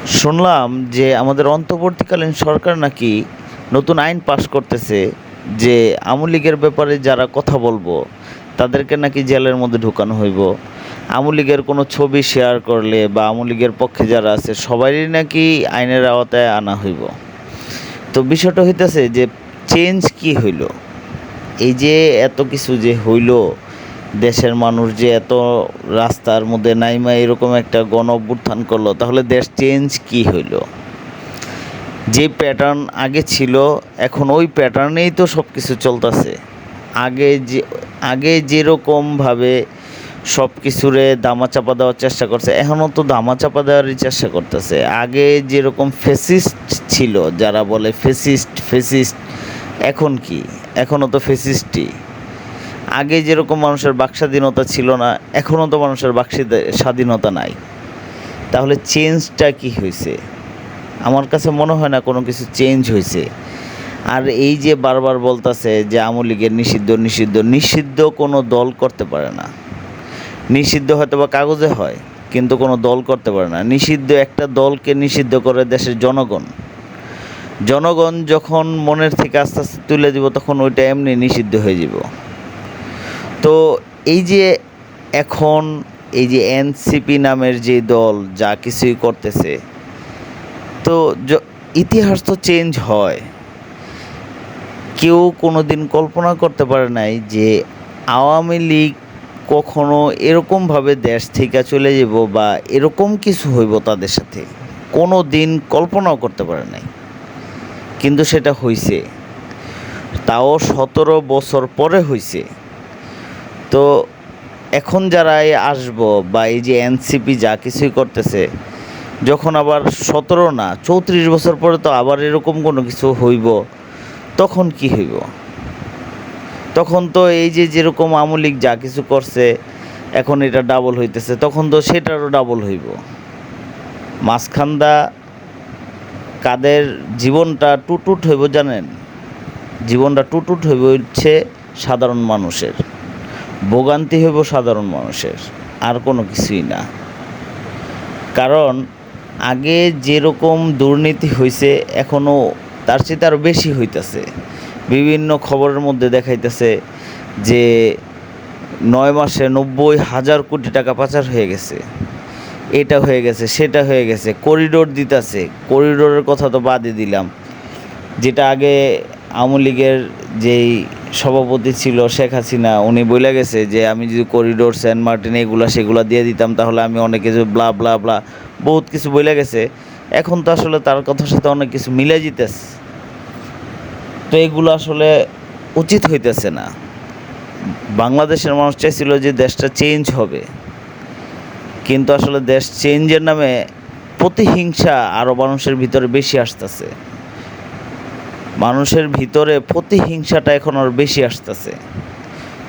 শুনলাম যে আমাদের অন্তর্বর্তীকালীন সরকার নাকি নতুন আইন পাশ করতেছে যে আওয়ামী লীগের ব্যাপারে যারা কথা বলবো তাদেরকে নাকি জেলের মধ্যে ঢুকানো হইব। আওয়ামী লীগের কোনো ছবি শেয়ার করলে বা আওয়ামী লীগের পক্ষে যারা আছে সবারই নাকি আইনের আওতায় আনা হইব। তো বিষয়টা হইতেছে যে চেঞ্জ কি হইল, এই যে এত কিছু যে হইল, দেশের মানুষ যে এত রাস্তার মধ্যে নাইমা এরকম একটা গণ অভ্যুত্থান করলো, তাহলে দেশ চেঞ্জ কি হইল? যে প্যাটার্ন আগে ছিল এখন ওই প্যাটার্নেই তো সব কিছু চলতেছে। আগে যেরকমভাবে সব কিছুরে দামাচাপা দেওয়ার চেষ্টা করছে, এখনও তো দামাচাপা দেওয়ারই চেষ্টা করতেছে। আগে যেরকম ফেসিস্ট ছিল, যারা বলে ফেসিস্ট ফেসিস্ট, এখন কি? এখনও তো ফেসিস্টই। আগে যেরকম মানুষের বাক স্বাধীনতা ছিল না, এখনও তো মানুষের বাক স্বাধীনতা নাই। তাহলে চেঞ্জটা কি হয়েছে? আমার কাছে মনে হয় না কোনো কিছু চেঞ্জ হয়েছে। আর এই যে বারবার বলতেছে যে আওয়ামী লীগের নিষিদ্ধ নিষিদ্ধ নিষিদ্ধ কোনো দল করতে পারে না। নিষিদ্ধ হয়তো বা কাগজে হয়, কিন্তু কোনো দল করতে পারে না। নিষিদ্ধ একটা দলকে নিষিদ্ধ করে দেশের জনগণ। জনগণ যখন মনের থেকে আস্তে আস্তে তুলে দিব, তখন ওইটা এমনি নিষিদ্ধ হয়ে যাব। তো এই যে এখন এই যে এনসিপি নামের যে দল যা কিছুই করতেছে, তো ইতিহাস তো চেঞ্জ হয়। কেউ কোনো দিন কল্পনা করতে পারে নাই যে আওয়ামী লীগ কখনো এরকমভাবে দেশ থেকে চলে যাব বা এরকম কিছু হইব তাদের সাথে, কোনো দিন কল্পনাও করতে পারে নাই। কিন্তু সেটা হইছে, তাও 17 বছর পরে হইছে। তো এখন যারা আসবো বা এই যে এনসিপি যা কিছুই করতেছে, যখন আবার 17 না 34 বছর পরে তো আবার এরকম কোনো কিছু হইব, তখন কি হইব? তখন তো এই যে যেরকম আওয়ামী লীগ যা কিছু করছে এখন এটা ডাবল হইতেছে, তখন তো সেটারও ডাবল হইব। মাঝখান্দা কাদের জীবনটা টুটুট হইব জানেন? জীবনটা টুটুট হইব হচ্ছে সাধারণ মানুষের, ভোগান্তি হইব সাধারণ মানুষের, আর কোনো কিছুই না। কারণ আগে যেরকম দুর্নীতি হয়েছে এখনও তার চেয়ে আরও বেশি হইতেছে। বিভিন্ন খবরের মধ্যে দেখাইতেছে যে 9 মাসে 90,000 কোটি টাকা পাচার হয়ে গেছে, এটা হয়ে গেছে সেটা হয়ে গেছে। করিডোর দিতেছে, করিডোরের কথা তো বাদই দিলাম। যেটা আগে আওয়ামী লীগের যেই সভাপতি ছিল শেখ হাসিনা, উনি বলে গেছে যে আমি যদি করিডোর সেন্ট মার্টিন এগুলা সেগুলা দিয়ে দিতাম তাহলে আমি অনেক কিছু ব্লা ব্লা ব্লা বহুত কিছু বলে গেছে। এখন তো আসলে তার কথার সাথে অনেক কিছু মিলে যেতেছে। তো এগুলো আসলে উচিত হইতেছে না। বাংলাদেশের মানুষ চাইছিল যে দেশটা চেঞ্জ হবে, কিন্তু আসলে দেশ চেঞ্জের নামে প্রতিহিংসা আরও মানুষের ভিতরে বেশি আসতেছে। মানুষের ভিতরে প্রতিহিংসাটা এখন আর বেশি আসতেছে।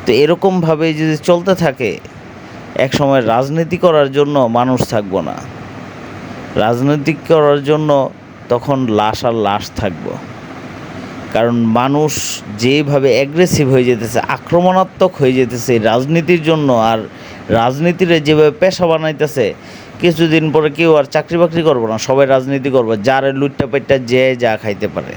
তো এরকমভাবে যদি চলতে থাকে, এক সময় রাজনীতি করার জন্য মানুষ থাকবো না। রাজনীতি করার জন্য তখন লাশ আর লাশ থাকবো। কারণ মানুষ যেভাবে অ্যাগ্রেসিভ হয়ে যেতেছে, আক্রমণাত্মক হয়ে যেতেছে রাজনীতির জন্য, আর রাজনীতির যেভাবে পেশা বানাইতেছে, কিছুদিন পরে কেউ আর চাকরি বাকরি করবো না, সবাই রাজনীতি করবে, যার লুটটা পেটটা যে যা খাইতে পারে।